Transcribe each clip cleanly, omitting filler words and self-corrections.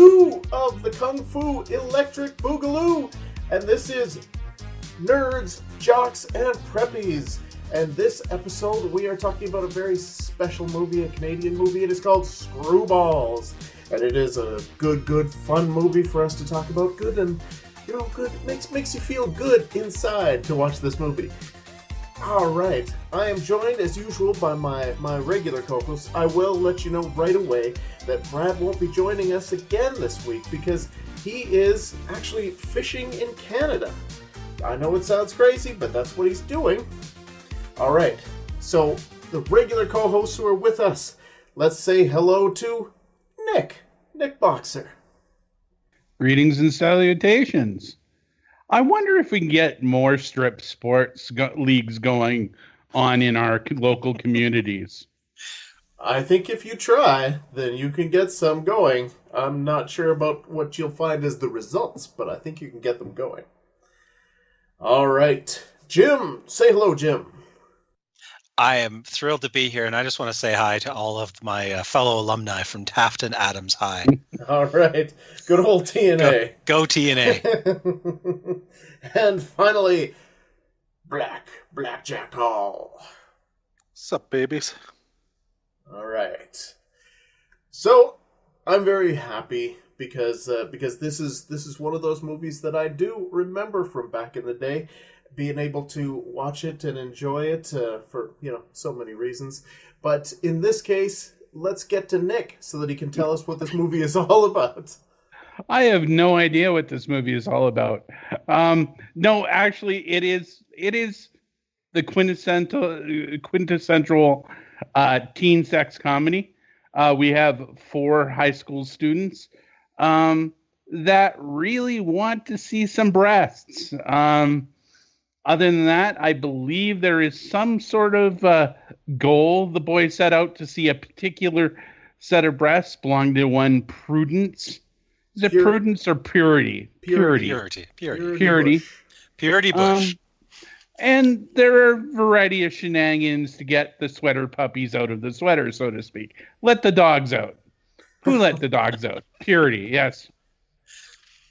2 of the Kung Fu Electric Boogaloo, and this is Nerds, Jocks, and Preppies. And this episode, we are talking about a very special movie, a Canadian movie. It is called Screwballs, and it is a good, fun movie for us to talk about. Good and, good. Makes you feel good inside to watch this movie. All right, I am joined as usual by my regular co-hosts. I will let you know right away that Brad won't be joining us again this week because he is actually fishing in Canada. I know it sounds crazy, but that's what he's doing. All right, so the regular co-hosts who are with us, let's say hello to Nick Boxer. Greetings and salutations. I wonder if we can get more strip sports leagues going on in our local communities. I think if you try, then you can get some going. I'm not sure about what you'll find as the results, but I think you can get them going. All right. Jim, say hello, Jim. I am thrilled to be here, and I just want to say hi to all of my fellow alumni from Taft and Adams High. All right. Good old TNA. Go TNA. And finally, Blackjack Hall. What's up, babies? All right. So, I'm very happy because this is one of those movies that I do remember from back in the day. Being able to watch it and enjoy it for, so many reasons. But in this case, let's get to Nick so that he can tell us what this movie is all about. I have no idea what this movie is all about. No, actually, it is the quintessential teen sex comedy. We have 4 high school students that really want to see some breasts. Other than that, I believe there is some sort of goal the boys set out to see a particular set of breasts belong to one Prudence. Is it Prudence or Purity? Purity Busch. And there are a variety of shenanigans to get the sweater puppies out of the sweater, so to speak. Let the dogs out. Who let the dogs out? Purity, yes.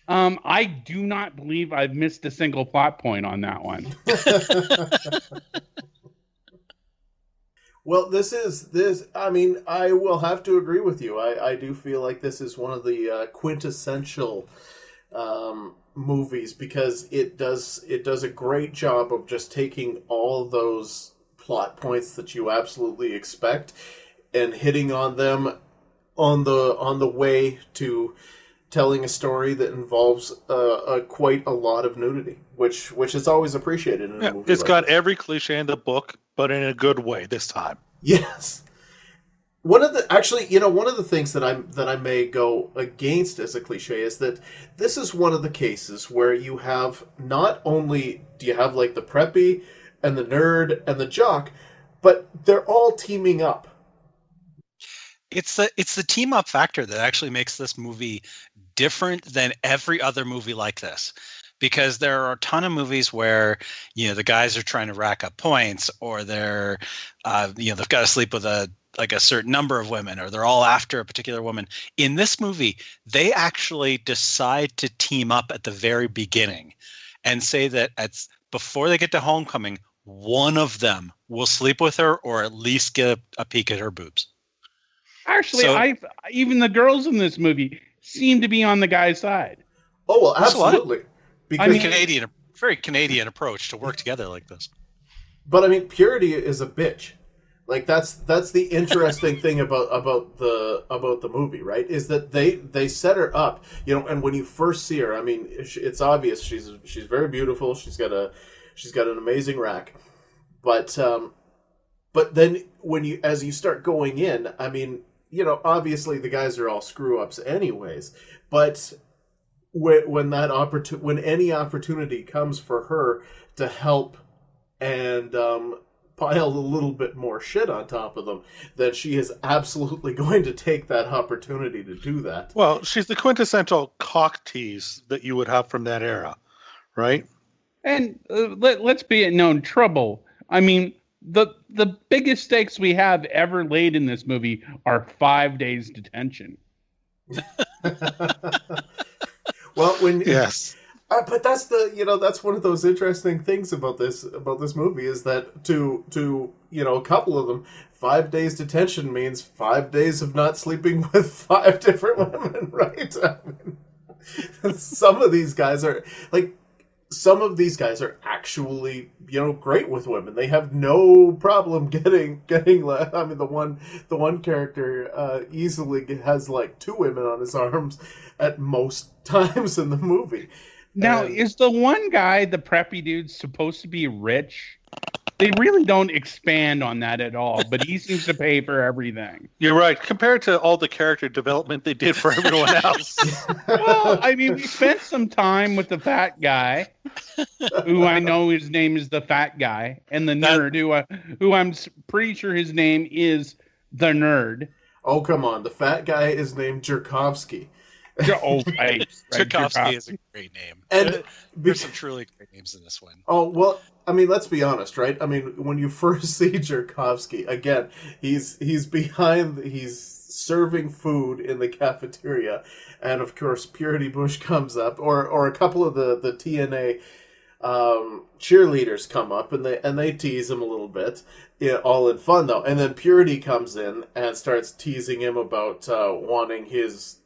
I do not believe I've missed a single plot point on that one. Well, I will have to agree with you. I do feel like this is one of the quintessential movies because it does a great job of just taking all those plot points that you absolutely expect and hitting on them on the way to telling a story that involves quite a lot of nudity, which is always appreciated in a movie. It's like got this. every cliche in the book, but in a good way this time. Yes. One of the things that I may go against as a cliche is that this is one of the cases where you have not only do you have like the preppy and the nerd and the jock, but they're all teaming up. It's the team up factor that actually makes this movie different than every other movie like this. Because there are a ton of movies where, the guys are trying to rack up points, or they're, they've got to sleep with a certain number of women, or they're all after a particular woman. In this movie, they actually decide to team up at the very beginning and say that before they get to homecoming, one of them will sleep with her or at least get a peek at her boobs. Actually, even the girls in this movie seem to be on the guy's side. Oh, well, absolutely. Because very Canadian approach to work together like this. But Purity is a bitch. Like that's the interesting thing about the movie, right? Is that they set her up, and when you first see her, it's obvious she's very beautiful. She's got an amazing rack, but then as you start going in, obviously the guys are all screw ups anyways, but when any opportunity comes for her to help and pile a little bit more shit on top of them, then she is absolutely going to take that opportunity to do that. Well, she's the quintessential cock tease that you would have from that era, right? And let's be it known, trouble. The biggest stakes we have ever laid in this movie are 5 days detention. Well, when Yes. but that's that's one of those interesting things about this movie is that to a couple of them, 5 days detention means 5 days of not sleeping with 5 different women, right? I mean, some of these guys are actually great with women. They have no problem getting. I mean, the one character easily has like 2 women on his arms at most times in the movie. Now, is the one guy, the preppy dude, supposed to be rich? They really don't expand on that at all, but he seems to pay for everything. You're right. Compared to all the character development they did for everyone else. Well, I mean, we spent some time with the fat guy, who I know his name is the fat guy, and the nerd, who I'm pretty sure his name is the nerd. Oh, come on. The fat guy is named Jerkovsky. Oh, right. Tchaikovsky is a great name. And there's some truly great names in this one. Oh, well, I mean, let's be honest, right? I mean, when you first see Jerkovsky, again, he's serving food in the cafeteria, and of course, Purity Busch comes up, or a couple of the TNA cheerleaders come up, and they tease him a little bit, all in fun though. And then Purity comes in and starts teasing him about wanting his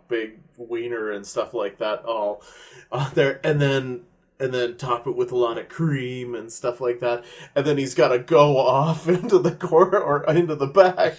big wiener and stuff like that all there, and then top it with a lot of cream and stuff like that, and then he's got to go off into the corner or into the back,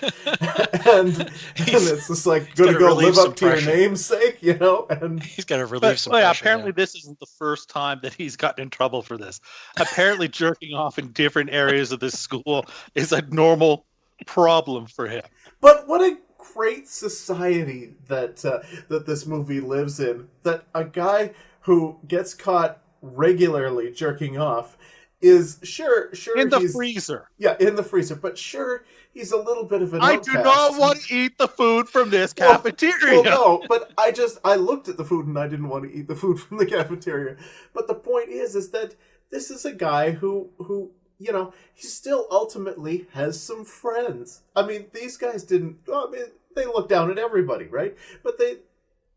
and it's just like going to go live up to your namesake, and he's got to relieve some pressure. Yeah, apparently this isn't the first time that he's gotten in trouble for this. Apparently jerking off in different areas of this school is a normal problem for him. But what a great society that this movie lives in, that a guy who gets caught regularly jerking off is sure in the freezer. Yeah, in the freezer. But sure, he's a little bit of an I outcast. do not want to eat the food from this cafeteria. Well, no, but I looked at the food and I didn't want to eat the food from the cafeteria. But the point is that this is a guy who he still ultimately has some friends. I mean, these guys didn't. I mean, they look down at everybody, right? But they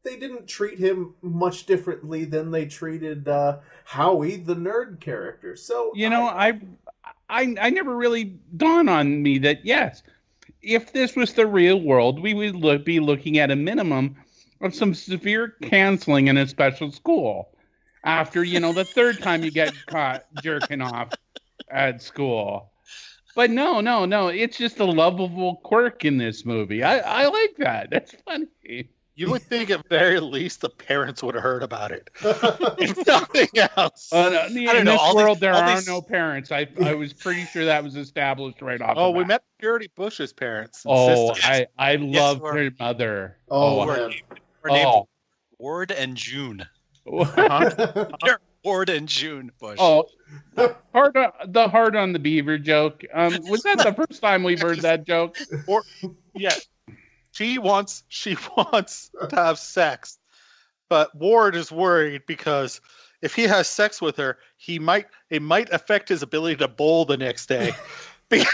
didn't treat him much differently than they treated Howie, the nerd character. So I never really dawned on me that yes, if this was the real world, we would be looking at a minimum of some severe canceling in a special school after the third time you get caught jerking off at school. But no, it's just a lovable quirk in this movie. I like that. That's funny. You would think at very least the parents would have heard about it. If nothing else. In this world, there are no parents. I was pretty sure that was established right off. Oh, we met Purity Busch's parents. Oh, sisters. I love her mother. We're named Ward and June. Ward and June Busch. Oh, the heart on the beaver joke. Was that the first time we've heard that joke? Yeah. She wants to have sex, but Ward is worried because if he has sex with her, it might affect his ability to bowl the next day. Because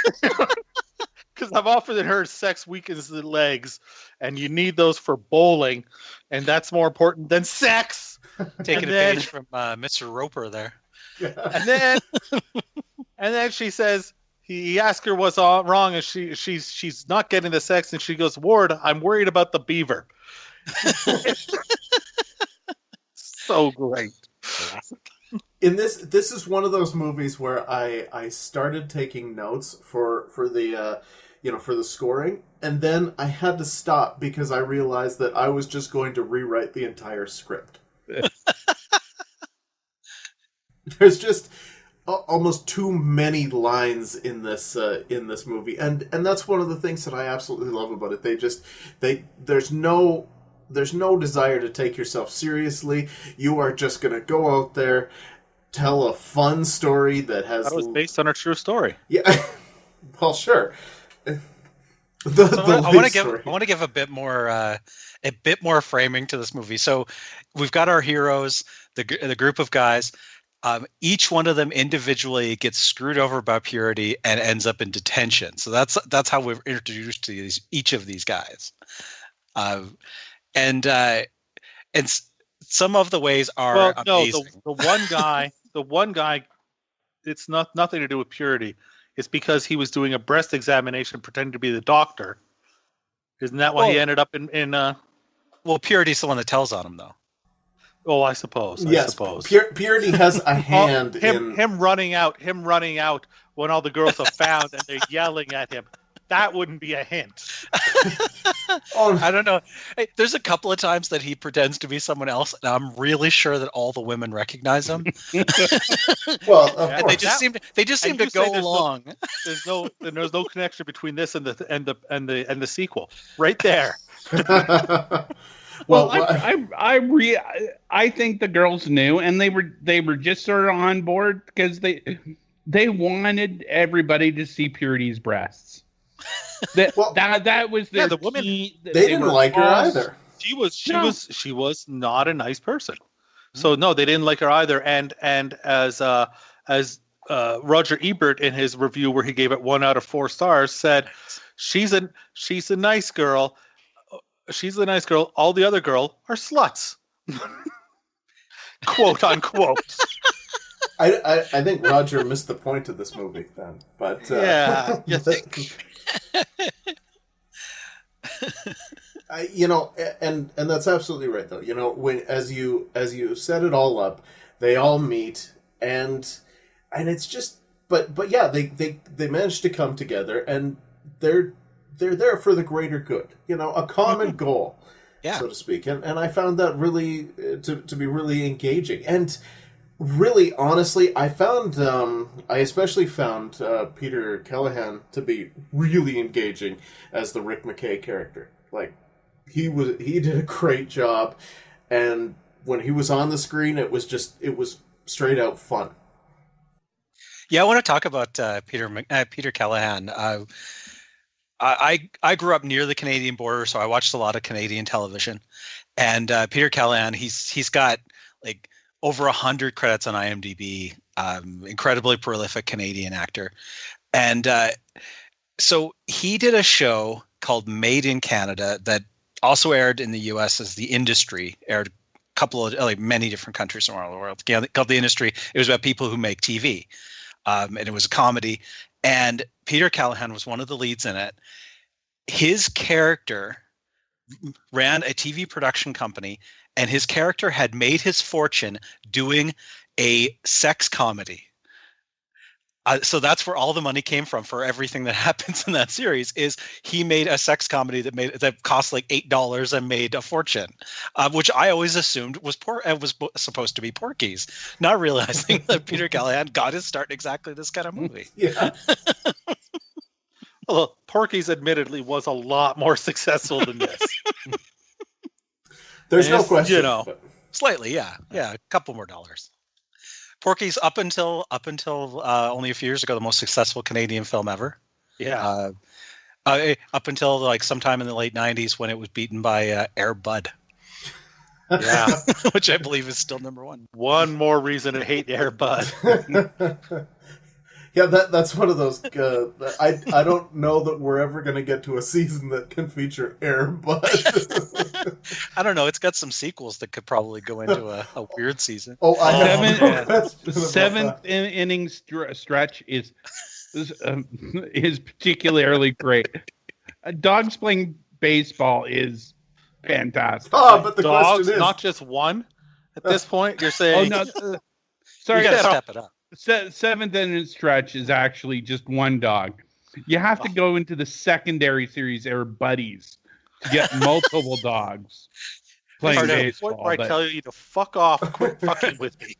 I've often heard sex weakens the legs, and you need those for bowling, and that's more important than sex. Taking a page from Mr. Roper there. And then she says. He asked her what's wrong, and she's not getting the sex, and she goes, "Ward, I'm worried about the beaver." So great. In this is one of those movies where I started taking notes for the for the scoring, and then I had to stop because I realized that I was just going to rewrite the entire script. There's just almost too many lines in this movie, and that's one of the things that I absolutely love about it. There's no desire to take yourself seriously. You are just gonna go out there, tell a fun story that was based on a true story. Yeah, well, sure. I want to give a bit more framing to this movie. So we've got our heroes, the group of guys. Each one of them individually gets screwed over by Purity and ends up in detention. So that's how we're introduced to each of these guys. And some of the ways are Well, no, amazing. the one guy, it's nothing to do with Purity. It's because he was doing a breast examination pretending to be the doctor. Isn't that why he ended up in Well, Purity's the one that tells on him, though. Oh, I suppose. Yes, Purity has a hand in him running out when all the girls are found and they're yelling at him. That wouldn't be a hint. I don't know. Hey, there's a couple of times that he pretends to be someone else, and I'm really sure that all the women recognize him. Well, of course. They just seem to go along. There's no connection between this and the sequel. Right there. Well, I think the girls knew, and they were just sort of on board because they wanted everybody to see Purity's breasts. That was their the women. key. They didn't like her either. She was not a nice person. So no, they didn't like her either. And as Roger Ebert in his review where he gave it 1 out of 4 stars said, she's a nice girl. She's a nice girl. All the other girls are sluts. Quote unquote. I think Roger missed the point of this movie then. But yeah, you think? And that's absolutely right though. When as you set it all up, they all meet and it's just but yeah, they managed to come together and they're there for the greater good. A common goal, so to speak. And I found that really to be really engaging. And really, honestly, I especially found Peter Callahan to be really engaging as the Rick McKay character. Like, he did a great job, and when he was on the screen, it was straight out fun. Yeah, I want to talk about Peter Callahan. I grew up near the Canadian border, so I watched a lot of Canadian television. And Peter Callahan, he's got like over 100 credits on IMDb. Incredibly prolific Canadian actor, and so he did a show called Made in Canada that also aired in the U.S. as The Industry. Aired a couple of many different countries around the world. Called The Industry. It was about people who make TV, and it was a comedy. And Peter Callahan was one of the leads in it. His character ran a TV production company, and his character had made his fortune doing a sex comedy. So that's where all the money came from for everything that happens in that series. Is he made a sex comedy that cost like $8 and made a fortune, which I always assumed was supposed to be Porky's, not realizing that Peter Callahan got his start in exactly this kind of movie. Yeah. Well, Porky's admittedly was a lot more successful than this. There's no question. Slightly, yeah, a couple more dollars. Porky's up until only a few years ago the most successful Canadian film ever. Yeah. Up until like sometime in the late '90s when it was beaten by Air Bud. Yeah, which I believe is still number one. One more reason to hate Air Bud. Yeah, that's one of those. I don't know that we're ever going to get to a season that can feature Air Bud. I don't know. It's got some sequels that could probably go into a weird season. Oh, I have seventh inning stretch is particularly great. Dogs playing baseball is fantastic. Oh, but the Dogs, question is not just one. At this point, you're saying. Oh no! Sorry, you gotta step it up. Seventh inning stretch is actually just one dog. You have to go into the secondary series, Air Buddies, to get multiple dogs playing baseball. Where I tell you to fuck off, quit fucking with me.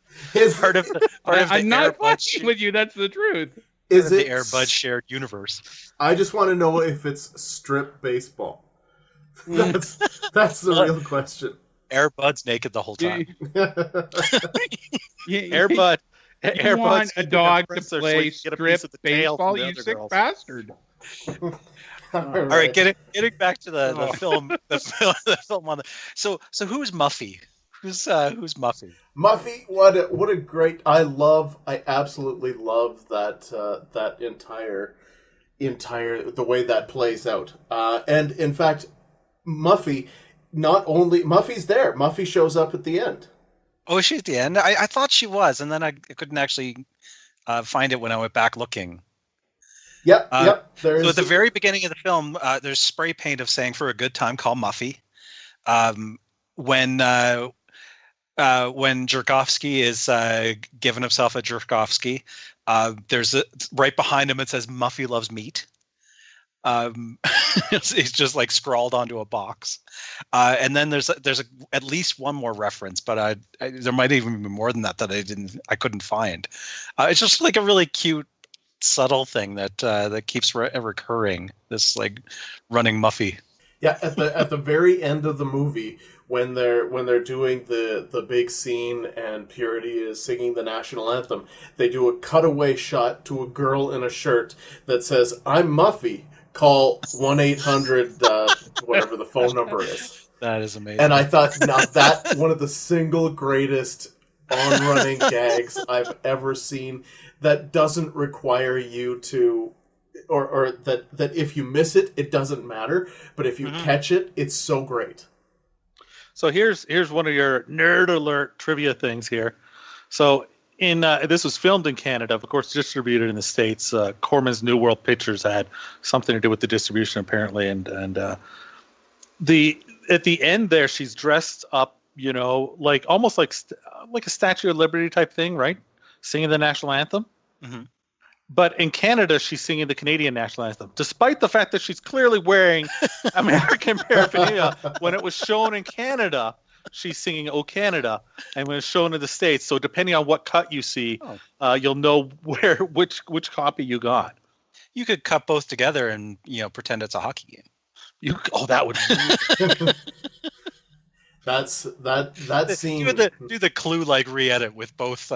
I'm not fucking with you. That's the truth. Is it the Air Bud shared universe? I just want to know if it's strip baseball. That's the real question. Air Bud's naked the whole time. Air Bud. You want a dog to play strip baseball, you sick bastard. All right, getting back to the film, the film on the. So who's Muffy? Who's Muffy? Muffy, what a great! I absolutely love that entire the way that plays out. And in fact, Muffy not only Muffy's there. Muffy shows up at the end. Oh, is she at the end? I thought she was, and then I couldn't actually find it when I went back looking. Yep. So at the very beginning of the film, there's spray paint of saying "For a good time, call Muffy." When Jerkovsky is giving himself a Jerkovsky, there's right behind him it says "Muffy loves meat." It's just like scrawled onto a box, and then there's at least one more reference, but there might even be more than that I couldn't find. It's just like a really cute, subtle thing that keeps recurring. This like running Muffy. Yeah, at the very end of the movie, when they're doing the big scene and Purity is singing the national anthem, they do a cutaway shot to a girl in a shirt that says, "I'm Muffy. Call 1-800 whatever the phone number is." That is amazing. And I thought, now that one of the single greatest on-running gags I've ever seen that doesn't require you to, or that if you miss it, it doesn't matter, but if you catch it, it's so great. So here's one of your nerd alert trivia things here. So this was filmed in Canada, of course, distributed in the States. Corman's New World Pictures had something to do with the distribution, apparently, and at the end there, she's dressed up, like almost like a Statue of Liberty type thing, right? Singing the national anthem. Mm-hmm. But in Canada, she's singing the Canadian national anthem, despite the fact that she's clearly wearing American paraphernalia. When it was shown in Canada, she's singing "O Canada," and when it's shown in the States, so depending on what cut you see, you'll know which copy you got. You could cut both together and pretend it's a hockey game. That would be that scene. Do the Clue like re-edit with both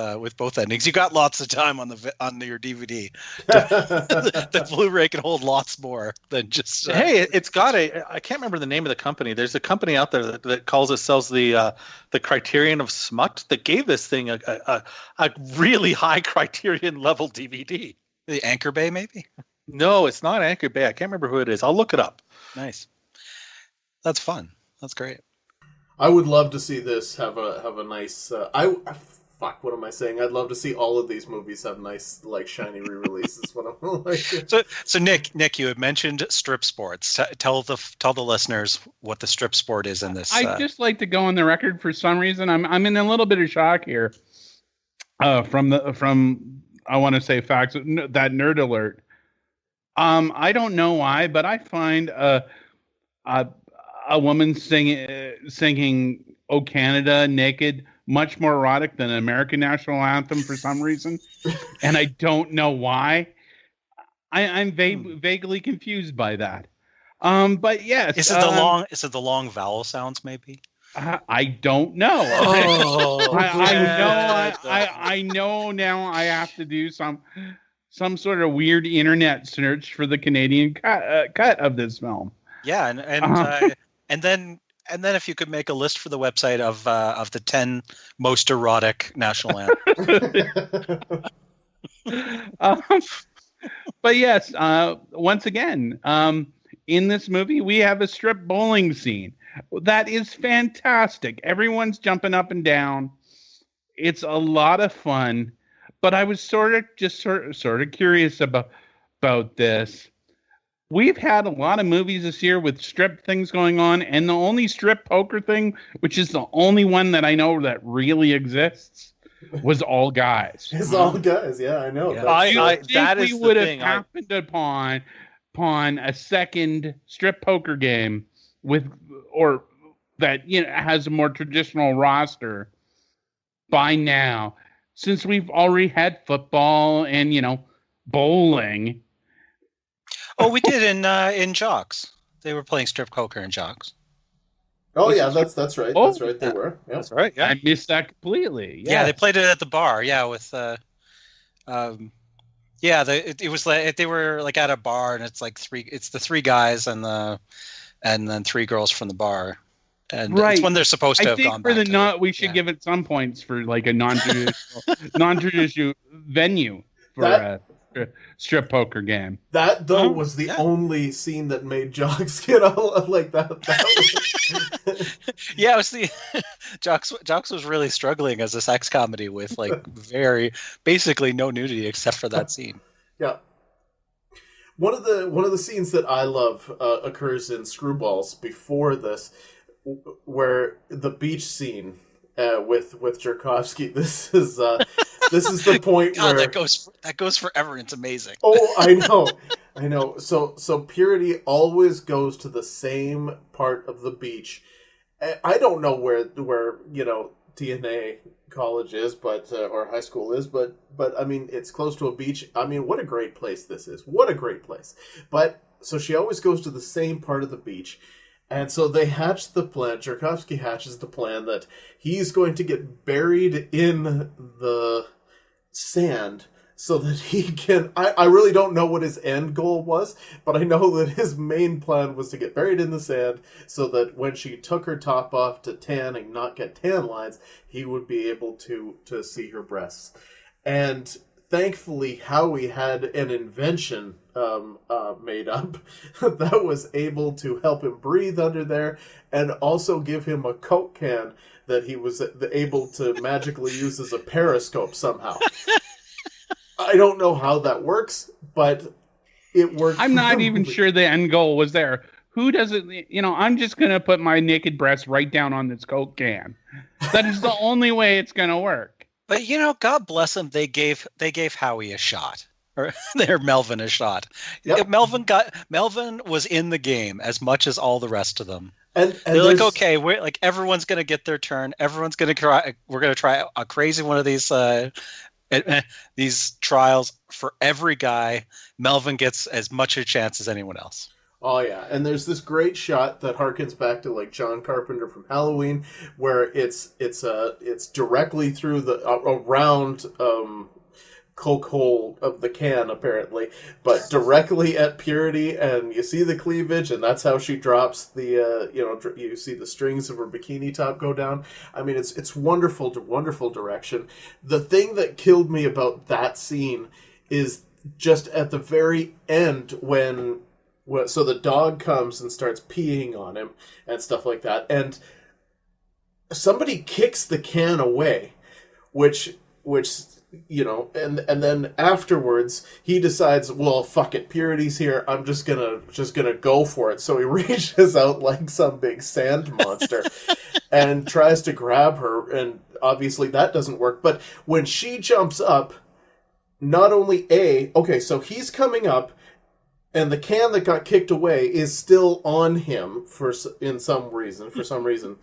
endings. You got lots of time on your DVD. The Blu-ray can hold lots more than just. Hey, it's got I can't remember the name of the company. There's a company out there that calls itself the Criterion of Smut that gave this thing a really high Criterion level DVD. The Anchor Bay, maybe? No, it's not Anchor Bay. I can't remember who it is. I'll look it up. Nice. That's fun. That's great. I would love to see this have a nice. What am I saying? I'd love to see all of these movies have nice, like, shiny re-releases. What I'm like. So Nick, you had mentioned strip sports. Tell the listeners what the strip sport is in this. I'd just like to go on the record for some reason. I'm in a little bit of shock here. From I want to say facts that nerd alert. I don't know why, but I find a woman singing "O Canada" naked much more erotic than an American national anthem for some reason, and I don't know why. I'm vaguely confused by that. But yes, is it the long vowel sounds maybe? I don't know. Oh, I know now. I have to do some sort of weird internet search for the Canadian cut of this film. Yeah, and then if you could make a list for the website of the 10 most erotic national anthems. But yes, once again, in this movie we have a strip bowling scene that is fantastic. Everyone's jumping up and down. It's a lot of fun. But I was sort of curious about this. We've had a lot of movies this year with strip things going on, and the only strip poker thing, which is the only one that I know that really exists, was All Guys. It's All Guys, yeah, I know. Yeah. That we would have happened upon a second strip poker game that has a more traditional roster by now, since we've already had football and bowling. Oh, we did in Jocks. They were playing strip poker in Jocks. Oh yeah, that's right. That's right. They were. Yeah. That's right. Yeah, I missed that completely. Yeah, they played it at the bar. Yeah, with it was like they were like at a bar, and it's like the three guys and then three girls from the bar. And it's when they're supposed to have gone back. We should give it some points for like a non-traditional venue for strip poker game. That though was the only scene that made Jocks get all like that. Yeah, it was the Jocks was really struggling as a sex comedy with like basically no nudity except for that scene. Yeah. One of the scenes that I love occurs in Screwballs before this, where the beach scene with Jerkovsky. This is the point God, where that goes forever. And it's amazing. Oh, I know. So Purity always goes to the same part of the beach. I don't know where TNA college is, but or high school is, but I mean it's close to a beach. I mean, what a great place this is! What a great place! But so she always goes to the same part of the beach, and so they hatch the plan. Jerkovsky hatches the plan that he's going to get buried in the sand so that he can. I really don't know what his end goal was, but I know that his main plan was to get buried in the sand so that when she took her top off to tan and not get tan lines, he would be able to see her breasts. And thankfully, Howie had an invention made up that was able to help him breathe under there and also give him a Coke can that he was able to magically use as a periscope somehow. I don't know how that works, but it worked. I'm not even sure the end goal was there. Who doesn't, I'm just going to put my naked breast right down on this Coke can. That is the only way it's going to work. But, God bless them. They gave Howie a shot. Or they're Melvin a shot. Yep. Melvin was in the game as much as all the rest of them. And they're like, okay, we're like, everyone's going to get their turn. Everyone's going to try. We're going to try a crazy one of these trials for every guy. Melvin gets as much a chance as anyone else. Oh yeah, and there's this great shot that harkens back to like John Carpenter from Halloween, where it's directly through the around Coke hole of the can apparently, but directly at Purity, and you see the cleavage, and that's how she drops the you see the strings of her bikini top go down. I mean, it's wonderful direction. The thing that killed me about that scene is just at the very end when so the dog comes and starts peeing on him and stuff like that, and somebody kicks the can away, which and then afterwards he decides, well, fuck it, Purity's here, I'm just gonna go for it. So he reaches out like some big sand monster and tries to grab her, and obviously that doesn't work. But when she jumps up, not only so he's coming up, and the can that got kicked away is still on him for some reason.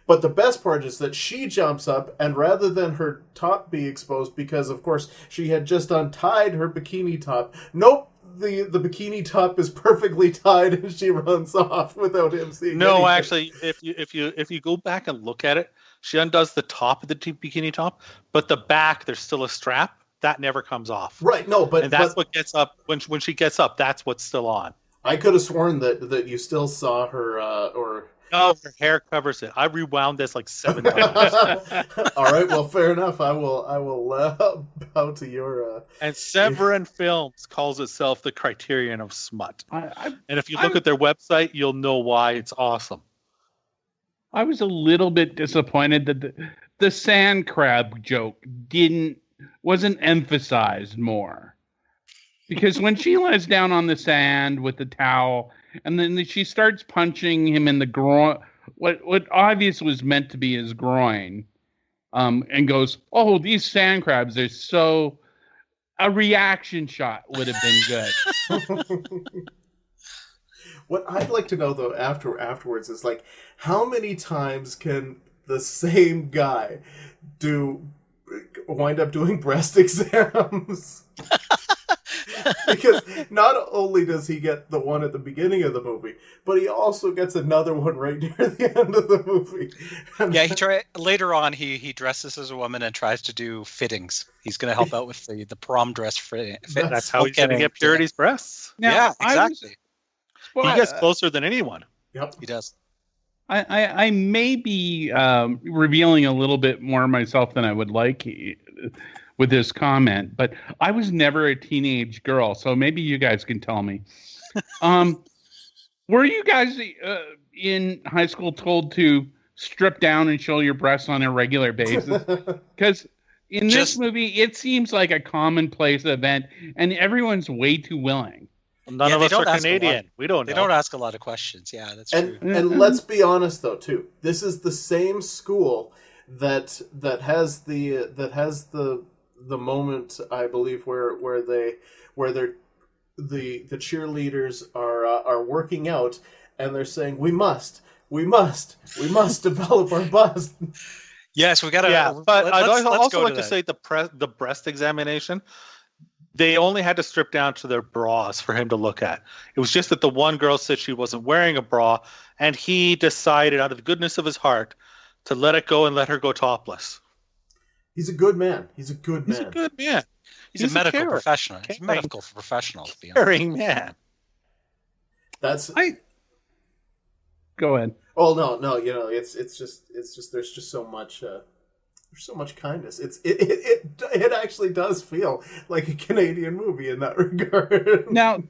But the best part is that she jumps up, and rather than her top be exposed, because of course she had just untied her bikini top, nope, the bikini top is perfectly tied, and she runs off without him seeing. No, anything. Actually, if you go back and look at it, she undoes the top of the bikini top, but the back there's still a strap that never comes off. Right? No, but that's what gets up when she gets up. That's what's still on. I could have sworn that you still saw her or. No, her hair covers it. I rewound this like 7 times. All right, well, fair enough. I will bow to your. And Severin Films calls itself the criterion of smut. And if you look at their website, you'll know why it's awesome. I was a little bit disappointed that the sand crab joke wasn't emphasized more. Because when she lies down on the sand with the towel, and then she starts punching him in the groin, what obviously was meant to be his groin, and goes, "Oh, these sand crabs are so..." A reaction shot would have been good. What I'd like to know, though, afterwards is, like, how many times can the same guy wind up doing breast exams? Because not only does he get the one at the beginning of the movie, but he also gets another one right near the end of the movie. Yeah, later on he dresses as a woman and tries to do fittings. He's going to help out with the prom dress fit. That's how he's going to get Purity's breasts. Now, yeah, exactly. He gets closer than anyone. Yep, he does. I may be revealing a little bit more myself than I would like. with this comment, but I was never a teenage girl, so maybe you guys can tell me. Were you guys in high school told to strip down and show your breasts on a regular basis? Because in this movie, it seems like a commonplace event, and everyone's way too willing. None of us are Canadian. We don't know. They don't ask a lot of questions. Yeah, that's true. And let's be honest, though, too. This is the same school that has the moment, I believe, where the cheerleaders are working out, and they're saying, we must develop our bust. Yes, we got to. Yeah, but I'd also like to say the breast examination, they only had to strip down to their bras for him to look at. It was just that the one girl said she wasn't wearing a bra, and he decided out of the goodness of his heart to let it go and let her go topless. He's a good man. He's a good man. He's a medical professional. He's a medical professional, to be honest. Caring man. Go ahead. Oh no, you know, it's just there's just so much kindness. It actually does feel like a Canadian movie in that regard. Now,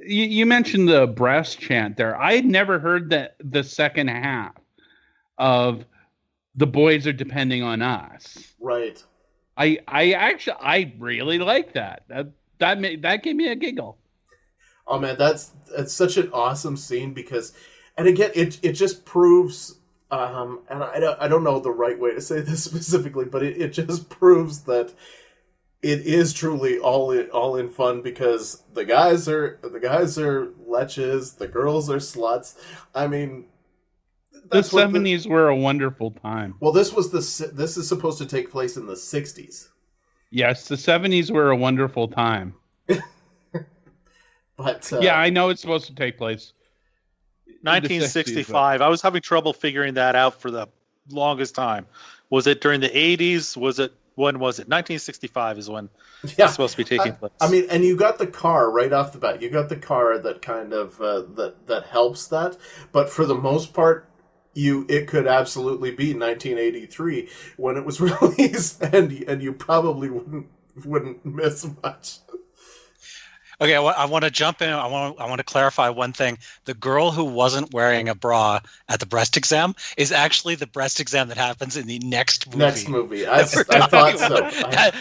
you mentioned the breast chant there. I had never heard the second half of "The Boys Are Depending on Us." Right. I really like that. That gave me a giggle. Oh man, that's such an awesome scene because, and again, it just proves, and I don't know the right way to say this specifically, but it just proves that it is truly all in fun because the guys are leches, the girls are sluts. I mean, the 70s were a wonderful time. Well, this is supposed to take place in the 60s. Yes, the 70s were a wonderful time. But yeah, I know it's supposed to take place 1965. I was having trouble figuring that out for the longest time. Was it during the 80s? When was it? 1965 is when it's supposed to be taking place. I mean, and you got the car right off the bat. You got the car that kind of that helps that. But for the most part, it could absolutely be 1983 when it was released, and you probably wouldn't miss much. Okay, I want to jump in. I want to clarify one thing. The girl who wasn't wearing a bra at the breast exam is actually the breast exam that happens in the next movie. I thought so.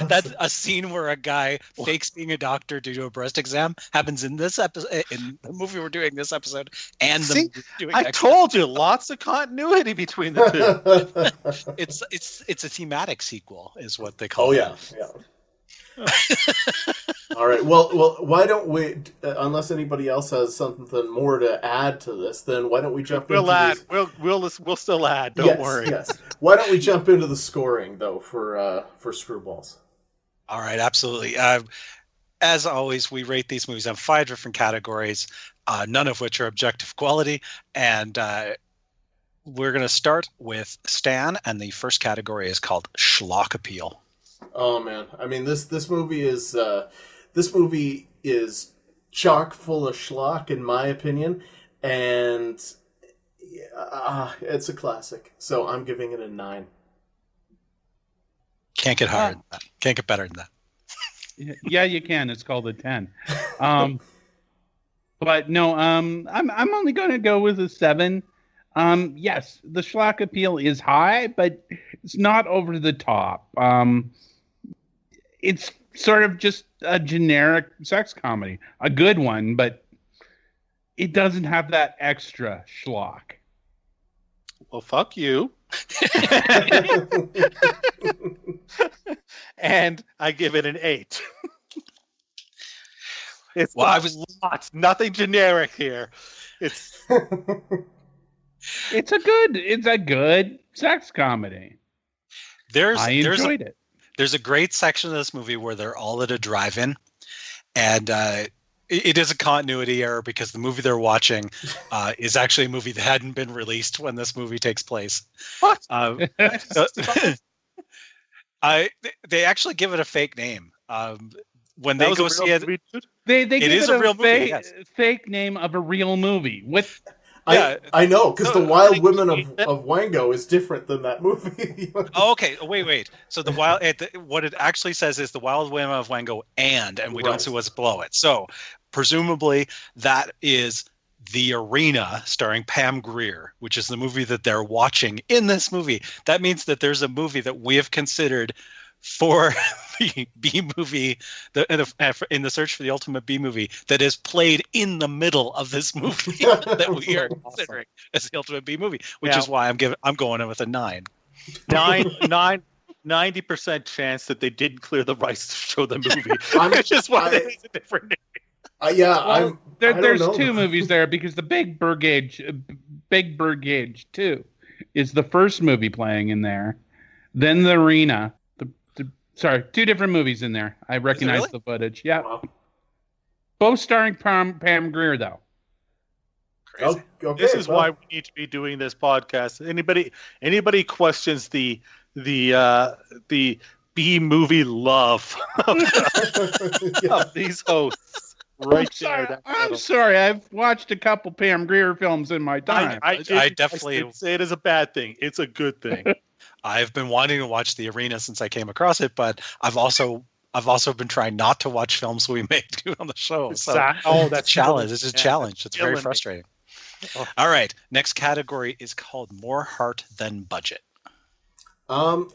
That's a scene where a guy fakes being a doctor to do a breast exam. Happens in this episode, in the movie we're doing this episode, and the movie we're doing next told you, lots of continuity between the two. It's a thematic sequel, is what they call it. Oh yeah. All right. Well, why don't we? Unless anybody else has something more to add to this, then why don't we jump? We'll add. We'll still add. Don't worry. Yes. Why don't we jump into the scoring though for Screwballs? All right. Absolutely. As always, we rate these movies on 5 different categories, none of which are objective quality, and we're going to start with Stan, and the first category is called schlock appeal. Oh man, I mean this movie is chock full of schlock in my opinion, and it's a classic. So I'm giving it a 9. Can't get higher than that. Can't get better than that. Yeah, you can. It's called a 10. But no, I'm only going to go with a 7. Yes, the schlock appeal is high, but it's not over the top. It's sort of just a generic sex comedy, a good one, but it doesn't have that extra schlock. Well, fuck you. And I give it an 8. It's nothing generic here. It's a good sex comedy. I enjoyed it. There's a great section of this movie where they're all at a drive-in, and it is a continuity error because the movie they're watching is actually a movie that hadn't been released when this movie takes place. What? They actually give it a fake name. When they go see it, they give it is it a real movie. Yes. Fake name of a real movie with I know, because So, the Wild Women of Wango is different than that movie. Oh, okay. Oh, wait. So what it actually says is the Wild Women of Wango and we don't see what's below it. So presumably that is The Arena starring Pam Grier, which is the movie that they're watching in this movie. That means that there's a movie that we have considered for the B movie, in the search for the ultimate B movie, that is played in the middle of this movie that we are considering as the ultimate B movie, which is why I'm going in with a 9. 90% chance that they didn't clear the rights to show the movie. It's just why it's a different name. There's two movies there, because the Big Birdcage 2 is the first movie playing in there. Then The Arena. Sorry, two different movies in there. I recognize the footage. Yeah. Wow. Both starring Pam Grier, though. Crazy. Okay, this is why we need to be doing this podcast. Anybody questions the B movie love of these hosts right there. I'm sorry. I've watched a couple Pam Grier films in my time. I definitely didn't say it as a bad thing. It's a good thing. I've been wanting to watch The Arena since I came across it, but I've also been trying not to watch films we make on the show. So that's a challenge. It's a challenge. It's very frustrating. Oh. All right. Next category is called More Heart Than Budget. I mean,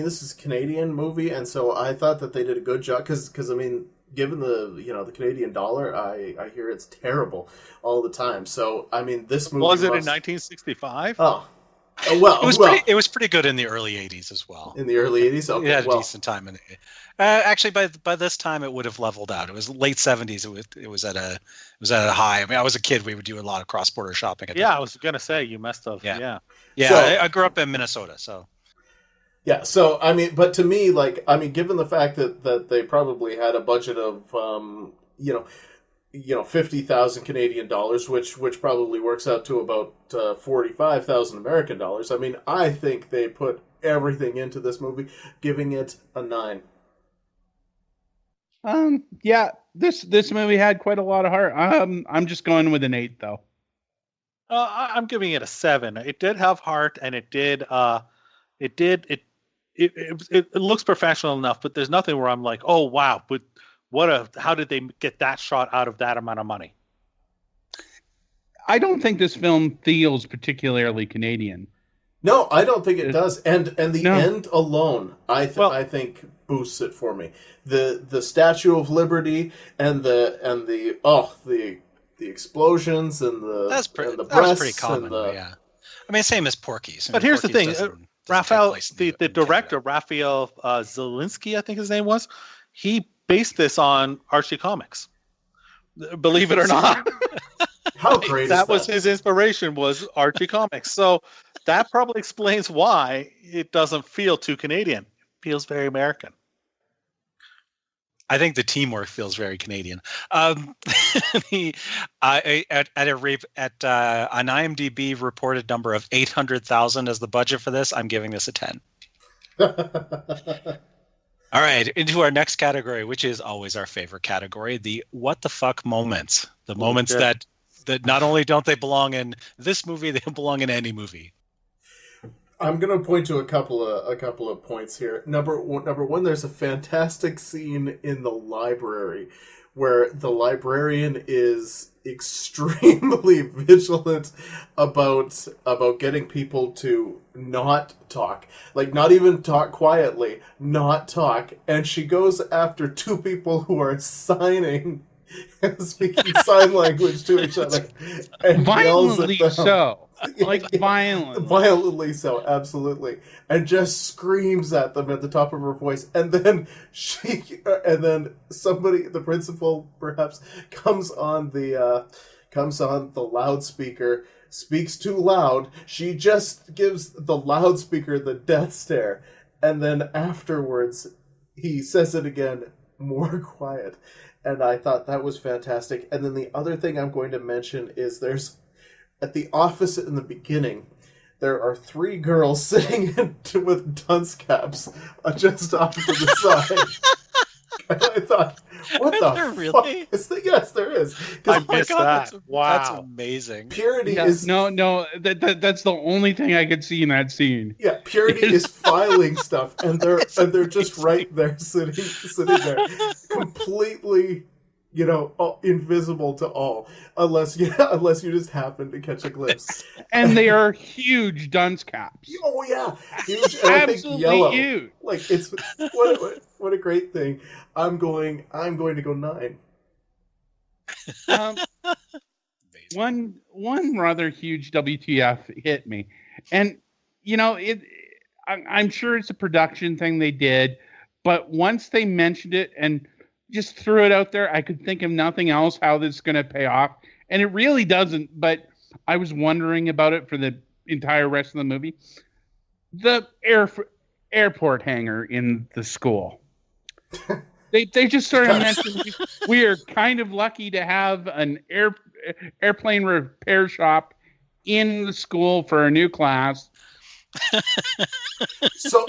this is a Canadian movie, and so I thought that they did a good job because I mean, given the Canadian dollar, I hear it's terrible all the time. So I mean, this movie was it in 1965? Oh. Well, it was pretty good in the early 80s as well. In the early 80s? Okay, it had a decent time in it. Actually, by this time, it would have leveled out. It was late 70s. It was at a high. I mean, I was a kid. We would do a lot of cross-border shopping. I was going to say, you must have. Yeah. So, I grew up in Minnesota, so. Yeah, so, I mean, but to me, given the fact that they probably had a budget of, $50,000 Canadian dollars, which probably works out to about 45,000 American dollars. I mean, I think they put everything into this movie, giving it a 9. This movie had quite a lot of heart. I'm just going with an 8 though. I'm giving it a 7. It did have heart, and it looks professional enough, but there's nothing where I'm like, oh wow, but how did they get that shot out of that amount of money? I don't think this film feels particularly Canadian. No, I don't think it does. And the end alone, I think boosts it for me. The Statue of Liberty and the explosions and the breasts. That was pretty common. Yeah, I mean, same as Porky's. But here's the thing: Raphael, the director, Raphael Zielinski, I think his name was, he based this on Archie comics. Believe it or not. How great that was his inspiration, was Archie comics. So that probably explains why it doesn't feel too Canadian. It feels very American. I think the teamwork feels very Canadian. An IMDb reported number of 800,000 as the budget for this, I'm giving this a 10. All right, into our next category, which is always our favorite category, the what the fuck moments. The moments that not only don't they belong in this movie, they belong in any movie. I'm going to point to a couple of points here. Number one, there's a fantastic scene in the library where the librarian is extremely vigilant about getting people to not talk, like not even talk quietly, not talk, and she goes after two people who are signing and speaking sign language to each other and violently so. Like violently so, absolutely, and just screams at them at the top of her voice, and then somebody, the principal perhaps, comes on the loudspeaker, speaks too loud. She just gives the loudspeaker the death stare, and then afterwards he says it again, more quiet, and I thought that was fantastic. And then the other thing I'm going to mention is there's, at the office in the beginning, there are 3 girls sitting with dunce caps just off to the side. And I thought, what Is the there fuck really? is that? Yes, there is. I 'Cause missed that. That's Wow. amazing. Purity Yeah, is no, that's the only thing I could see in that scene. Yeah, Purity is filing stuff, and they're just right there, sitting there, completely, invisible to all, unless you just happen to catch a glimpse. And they are huge dunce caps. Oh yeah, huge, and I think Absolutely yellow. huge. Like it's what a great thing. I'm going to go 9. Um, one rather huge WTF hit me, and I'm sure it's a production thing they did, but once they mentioned it and just threw it out there, I could think of nothing else how this is going to pay off, and it really doesn't. But I was wondering about it for the entire rest of the movie. The airport hangar in the school. They just sort of mentioned we are kind of lucky to have an airplane repair shop in the school for a new class. So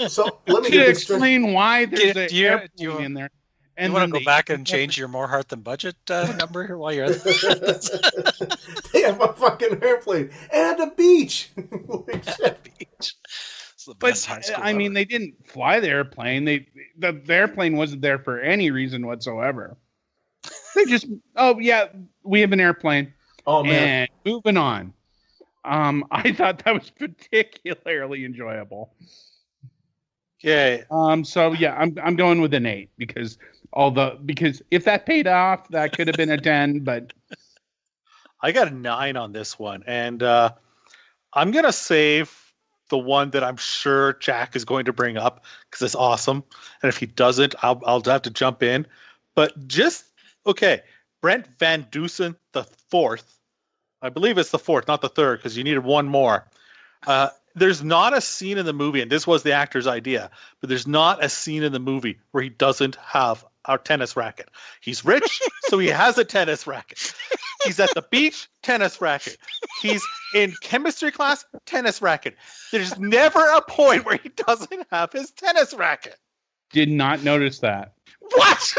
let me get this straight. Explain why there's an Do you airplane in there. And you want to go back and change your more heart than budget number here while you're at it? They have a fucking airplane and a beach. Holy shit. Beach. It's the best high school ever. They didn't fly the airplane. The airplane wasn't there for any reason whatsoever. They just, we have an airplane. Oh man. And moving on. I thought that was particularly enjoyable. Okay. So yeah, I'm going with an 8 because if that paid off, that could have been a 10. But I got a 9 on this one, and I'm gonna save the one that I'm sure Jack is going to bring up because it's awesome. And if he doesn't, I'll have to jump in. But Brent Van Dusen the 4th. I believe it's the 4th, not the 3rd, because you needed one more. There's not a scene in the movie, and this was the actor's idea, but there's not a scene in the movie where he doesn't have our tennis racket. He's rich, so he has a tennis racket. He's at the beach, tennis racket. He's in chemistry class, tennis racket. There's never a point where he doesn't have his tennis racket. did not notice that. What?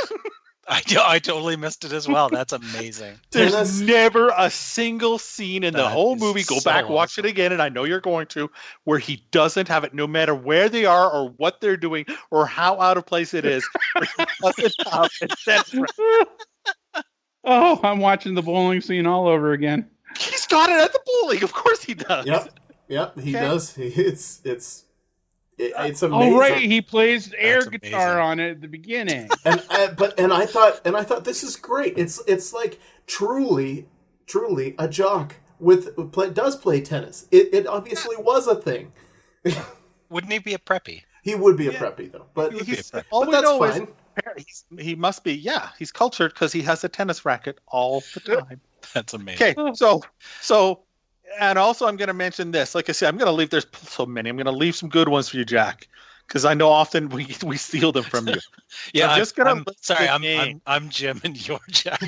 I totally missed it as well. That's amazing. There's never a single scene in the That whole is movie. Go so back, watch it again, and I know you're going to, where he doesn't have it, no matter where they are or what they're doing or how out of place it is. He doesn't have it. That's right. Oh, I'm watching the bowling scene all over again. He's got it at the bowling. Of course he does. Yep, he does. It's amazing. Oh, right, he plays air That's guitar amazing. on it at the beginning. and I thought this is great. It's like truly a jock does play tennis. It obviously was a thing. Wouldn't he be a preppy? He would be a preppy though, but All we that's know fine. is he must be. Yeah, he's cultured because he has a tennis racket all the time. That's amazing. Okay, so, and also I'm going to mention this. Like I said, I'm going to leave. There's so many. I'm going to leave some good ones for you, Jack, because I know often we steal them from you. Yeah, I'm just gonna I'm list sorry. the name. I'm Jim and you're Jack.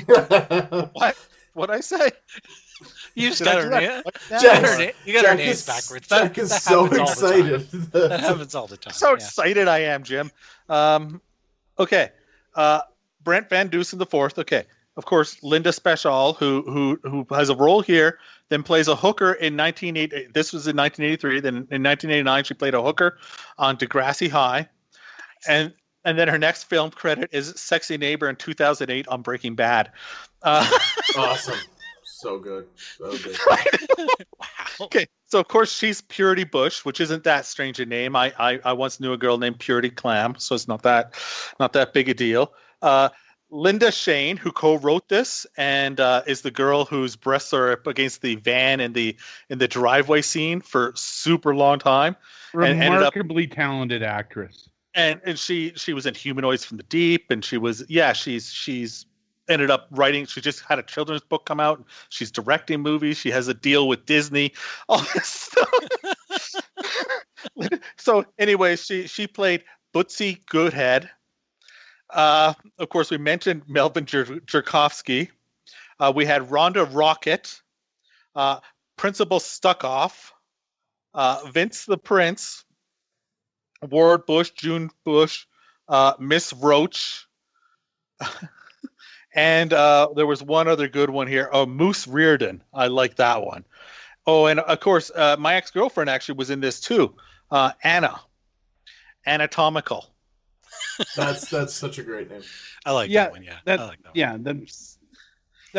What I say? You just Did I got do our that? name. You got our names Jack backwards. Jack is that so happens all the time. excited. That happens all the time. So yeah. excited I am, Jim. Okay. Brent Van Dusen the 4th. Okay. Of course, Linda Special, who has a role here, then plays a hooker in 1980. This was in 1983. Then in 1989, she played a hooker on Degrassi High, and then her next film credit is Sexy Neighbor in 2008 on Breaking Bad. Awesome. So good. Wow. Okay, so of course she's Purity Busch, which isn't that strange a name. I once knew a girl named Purity Clam, so it's not that big a deal. Linda Shane, who co-wrote this and is the girl whose breasts are up against the van in the driveway scene for super long time. Remarkably talented actress. And she was in Humanoids from the Deep, and she's ended up writing. She just had a children's book come out. She's directing movies. She has a deal with Disney. All this stuff. So anyway, she played Bootsy Goodhead. Of course, we mentioned Melvin Jerkovsky. We had Rhonda Rocket, Principal Stuckoff, Vince the Prince, Ward Bush, June Bush, Miss Roach, And there was one other good one here. Oh, Moose Reardon. I like that one. Oh, and of course, my ex-girlfriend actually was in this too. Anna. Anatomical. That's such a great name. I like Yeah, that one. Yeah, that- I like that one. Yeah, that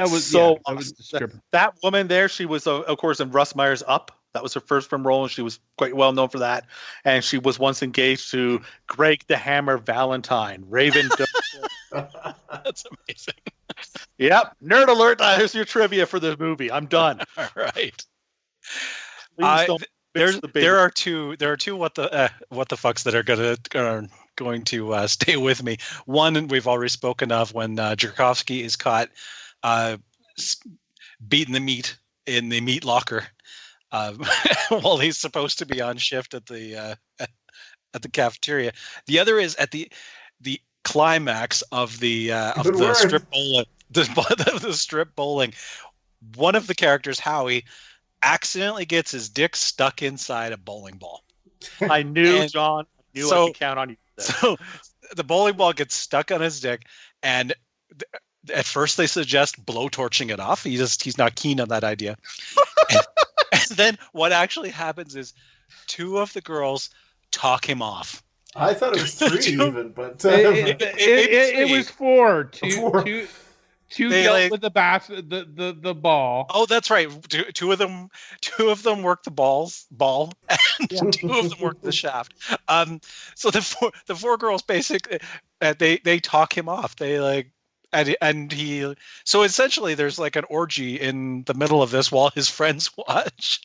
was So, that was the stripper. That woman there, she was, of course, in Russ Meyer's Up. That was her first film role, and she was quite well known for that. And she was once engaged to Greg the Hammer Valentine, Raven. That's amazing. Yep, nerd alert. There's your trivia for the movie. I'm done. All right. Please don't mix the baby. There are two what the fucks that are going to stay with me. One we've already spoken of when Jerkovsky is caught beating the meat in the meat locker while he's supposed to be on shift at the cafeteria. The other is at the climax of the strip bowling. The strip bowling. One of the characters, Howie, accidentally gets his dick stuck inside a bowling ball. I knew, John. I knew I could count on you. So the bowling ball gets stuck on his dick, and at first they suggest blowtorching it off. He's not keen on that idea. and then what actually happens is two of the girls talk him off. I thought it was 3 even, but It was 4. Four. Two They, dealt like- with the ball. Oh, that's right. Two of them work the ball, and two of them work the shaft. So the four girls basically they talk him off. They like. And he, so essentially there's like an orgy in the middle of this while his friends watch.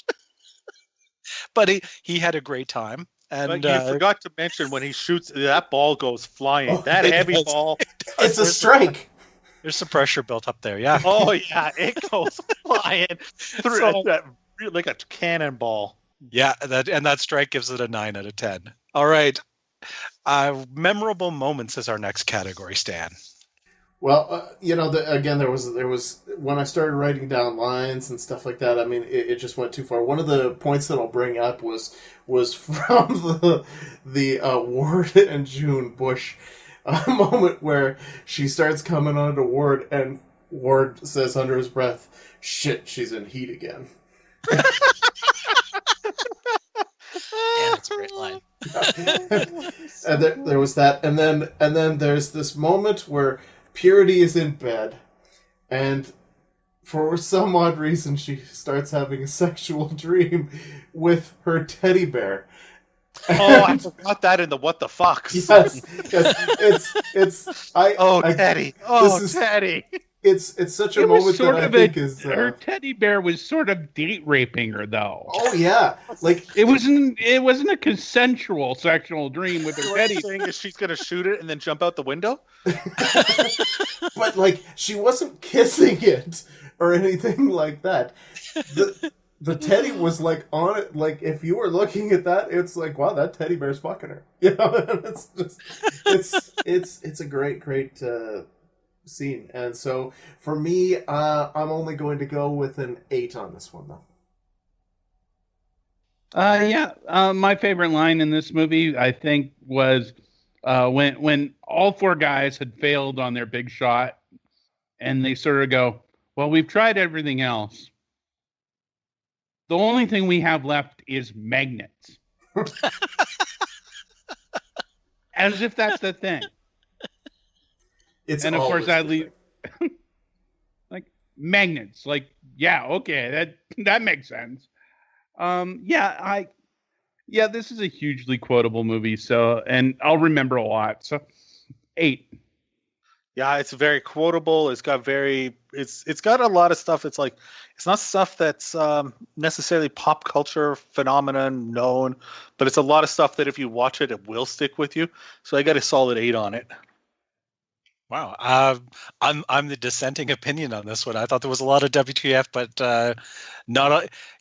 But he had a great time. And But you forgot to mention when he shoots, that ball goes flying. Oh, that it heavy does. ball. it's a strike. There's some pressure built up there. Yeah. Oh yeah, it goes flying through that like a cannonball. Yeah. That strike gives it a 9 out of 10. All right. Memorable moments is our next category, Stan. Well, again, there was when I started writing down lines and stuff like that. I mean, it just went too far. One of the points that I'll bring up was from the Ward and June Busch moment where she starts coming on to Ward, and Ward says under his breath, "Shit, she's in heat again." Yeah, that's a great line. And there was that, and then there's this moment where Purity is in bed, and for some odd reason, she starts having a sexual dream with her teddy bear. Oh, I forgot that in the what the fucks. Yes, it's Teddy. Oh, this is- Teddy. It's such a It was moment sort that I of think is her teddy bear was sort of date raping her, though. oh yeah, like It wasn't a consensual sexual dream with her What teddy. you're saying is she's gonna shoot it and then jump out the window? but like she wasn't kissing it or anything like that. The teddy was like on it. Like if you were looking at that, it's like, wow, that teddy bear's fucking her. You know, it's just it's a great scene. And so for me, I'm only going to go with an 8 on this one, though. My favorite line in this movie, I think, was when all 4 guys had failed on their big shot, and they sort of go, "Well, we've tried everything else. The only thing we have left is magnets." As if that's the thing. It's And of always course, I the leave thing. like magnets. Like, yeah, okay, that makes sense. This is a hugely quotable movie. So, and I'll remember a lot. So, 8. Yeah, it's very quotable. It's got a lot of stuff. It's like it's not stuff that's necessarily pop culture phenomenon known, but it's a lot of stuff that if you watch it, it will stick with you. So I got a solid 8 on it. Wow. I'm the dissenting opinion on this one. I thought there was a lot of WTF, but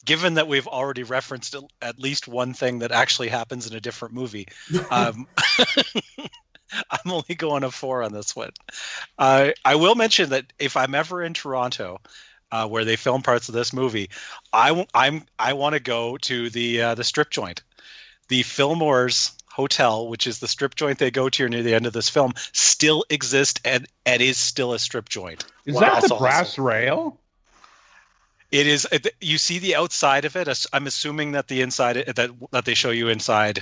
given that we've already referenced at least one thing that actually happens in a different movie. I'm only going a 4 on this one. I will mention that if I'm ever in Toronto, where they film parts of this movie, I want to go to the strip joint, the Fillmore's Hotel, which is the strip joint they go to near the end of this film, still exists and is still a strip joint. Is Wow, that that's the brass awesome. rail? It is. You see the outside of it. I'm assuming that the inside that they show you inside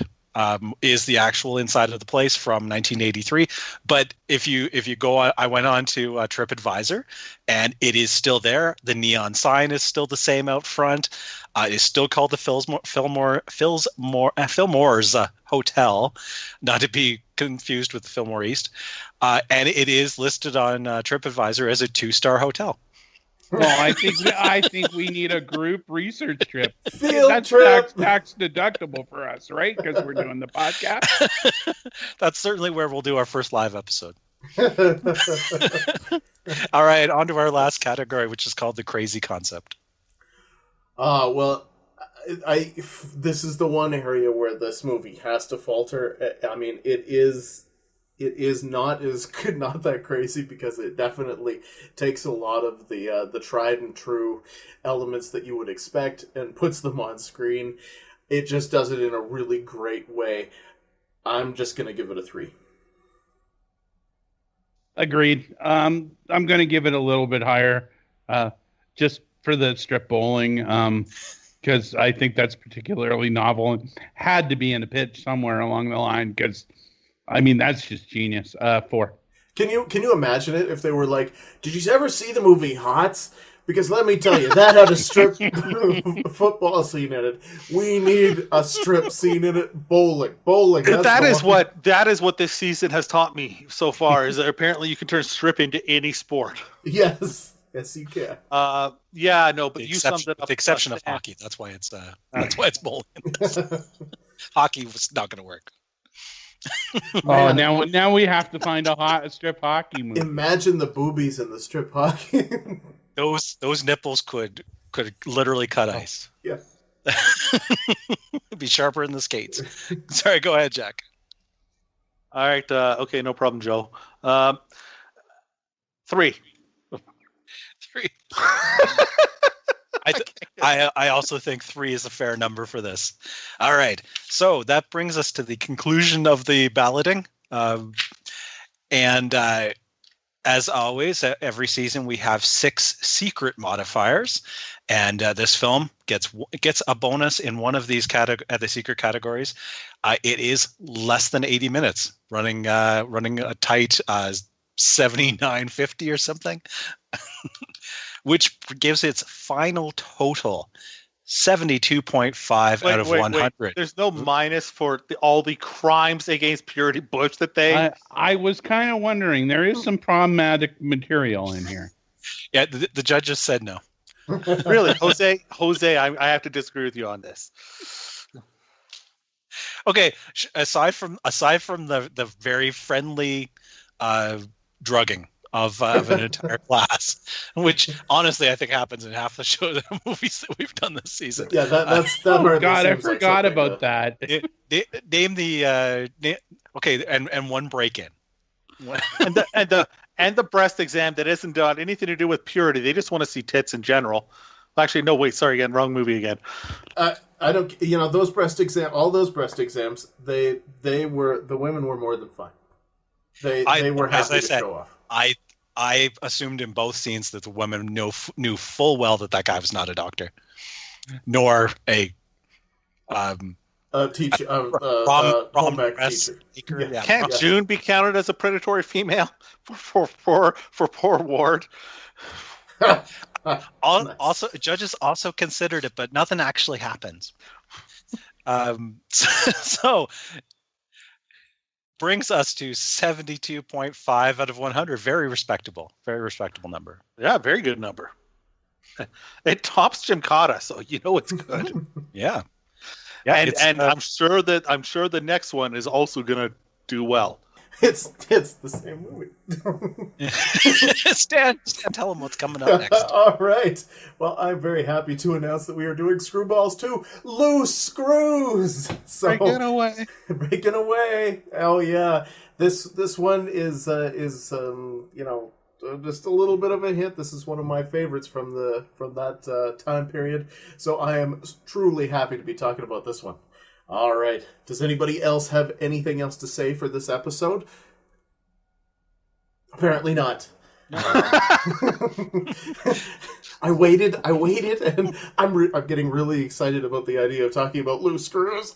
is the actual inside of the place from 1983. But if you go, I went on to TripAdvisor, and it is still there. The neon sign is still the same out front. It is still called the Fillmore's Hotel, not to be confused with the Fillmore East. And it is listed on TripAdvisor as a 2-star hotel. Well, I think we need a group research trip. Field That's trip. tax deductible for us, right? Because we're doing the podcast. That's certainly where we'll do our first live episode. All right, on to our last category, which is called the crazy concept. Well, this is the one area where this movie has to falter. I mean, it is not that crazy, because it definitely takes a lot of the tried and true elements that you would expect and puts them on screen. It just does it in a really great way. I'm just gonna give it a 3. Agreed. I'm going to give it a little bit higher, just for the strip bowling, because I think that's particularly novel and had to be in a pitch somewhere along the line. Because, I mean, that's just genius. 4. Can you imagine it if they were like, did you ever see the movie Hots? Because let me tell you, that had a strip football scene in it. We need a strip scene in it. Bowling. That is what this season has taught me so far. Is that apparently you can turn strip into any sport. Yes, you can. Yeah, no, but The you summed it up. with the exception of hockey. That's why it's bowling. Hockey was not going to work. Oh, now we have to find a strip hockey movie. Imagine the boobies in the strip hockey. Those nipples could literally cut ice. Yeah. Be sharper than the skates. Sorry, go ahead, Jack. All right. Okay, no problem, Joe. 3. 3. I also think 3 is a fair number for this. All right. So that brings us to the conclusion of the balloting. And as always, every season we have 6 secret modifiers, and this film gets a bonus in one of these the secret categories. It is less than 80 minutes, running a tight 79.50 or something, which gives its final total 72.5 out of 100. Wait. There's no minus for all the crimes against Purity Busch that they... I was kind of wondering. There is some problematic material in here. Yeah, the judges said no. Really, Jose, I have to disagree with you on this. Okay, aside from the very friendly drugging of an entire class, which honestly I think happens in half the movies that we've done this season. Yeah, that Oh God, I forgot about that. Name the okay, and one break-in. and the breast exam that isn't done anything to do with purity. They just want to see tits in general. Actually, no, wait, sorry again, wrong movie again. I don't. Those breast exams. The women were more than fine. They were happy to show off. I assumed in both scenes that the women knew full well that guy was not a doctor, nor a teacher, prom teacher. Yeah. Can't June be counted as a predatory female for poor Ward? Also, judges also considered it, but nothing actually happens. So brings us to 72.5 out of 100. Very respectable number. Yeah, very good number. It tops Gymkata, so you know it's good. Yeah. And I'm sure the next one is also going to do well. It's the same movie. Stan, tell them what's coming up next. All right. Well, I'm very happy to announce that we are doing Screwballs 2 Loose Screws. So breaking away. Oh yeah. This one is just a little bit of a hit. This is one of my favorites from that time period. So I am truly happy to be talking about this one. All right. Does anybody else have anything else to say for this episode? Apparently not. I waited, and I'm getting really excited about the idea of talking about loose screws.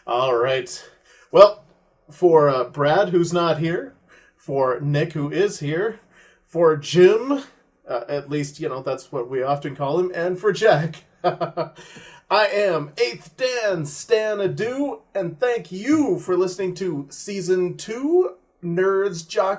All right. Well, for Brad, who's not here, for Nick, who is here, for Jim, at least, that's what we often call him, and for Jack, I am 8th Dan Stan Adu, and thank you for listening to Season 2, Nerds, Jocks,